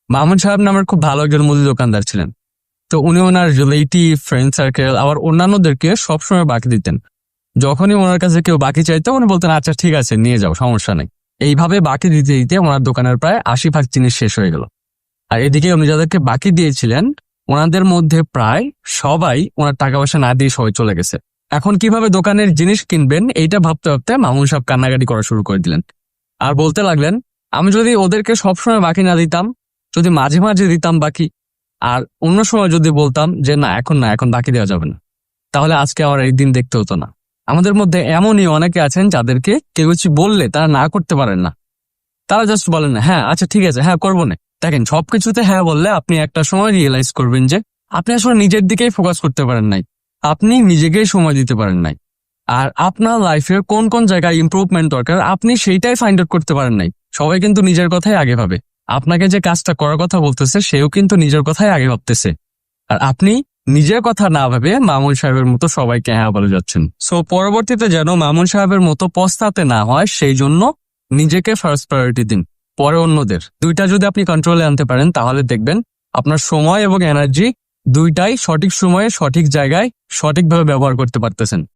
মামুন সাহেব নামের খুব ভালো একজন মুদি দোকানদার ছিলেন। তো উনি ওনার রিলেটিভ, ফ্রেন্ড সার্কেল আবার অন্যান্যদেরকে সবসময় বাকি দিতেন। যখনই ওনার কাছে কেউ বাকি চাইতো উনি বলতেন আচ্ছা ঠিক আছে নিয়ে যাও, সমস্যা নেই। এইভাবে বাকি দিতে দিতে ওনার দোকানের প্রায় 80 ভাগ জিনিস শেষ হয়ে গেল। আর এদিকে উনি যাদেরকে বাকি দিয়েছিলেন ওনাদের মধ্যে প্রায় সবাই ওনার টাকা পয়সা না দিয়ে সবাই চলে গেছে। এখন কিভাবে দোকানের জিনিস কিনবেন এইটা ভাবতে ভাবতে মামুন সাহেব কান্নাকাটি করা শুরু করে দিলেন। আর বলতে লাগলেন, আমি যদি ওদেরকে সবসময় বাকি না দিতাম, যদি মাঝে মাঝে দিতাম বাকি, আর অন্য সময় যদি বলতাম যে না এখন বাকি দেওয়া যাবে না, তাহলে আজকে আমার এই দিন দেখতে হতো না। আমাদের মধ্যে এমনই অনেকে আছেন যাদেরকে কেউ কিছু বললে তারা না করতে পারেন না। তারা জাস্ট বলেন না, হ্যাঁ আচ্ছা ঠিক আছে, হ্যাঁ করবো না। দেখেন, সবকিছুতে হ্যাঁ বললে আপনি একটা সময় রিয়েলাইজ করবেন যে আপনি আসলে নিজের দিকেই ফোকাস করতে পারেন নাই, আপনি নিজেকেই সময় দিতে পারেন নাই। আর আপনার লাইফের কোন কোন জায়গায় ইমপ্রুভমেন্ট দরকার আপনি সেইটাই ফাইন্ড আউট করতে পারেন নাই। সবাই কিন্তু নিজের কথাই আগে ভাবে, আপনাকে যে কাজটা করার কথা বলতেছে সেও কিন্তু নিজের কথাই আগে ভাবতেছে। আর আপনি নিজের কথা না ভেবে মামুন সাহেবের মতো সবাইকে হ্যাঁ বলে যাচ্ছেন। সো পরবর্তীতে যেন মামুন সাহেবের মতো পস্তাতে না হয় সেই জন্য নিজেকে ফার্স্ট প্রায়োরিটি দিন, পরে অন্যদের। দুইটা যদি আপনি কন্ট্রোলে আনতে পারেন তাহলে দেখবেন আপনার সময় এবং এনার্জি দুইটাই সঠিক সময়ে সঠিক জায়গায় সঠিকভাবে ব্যবহার করতে পারতেছেন।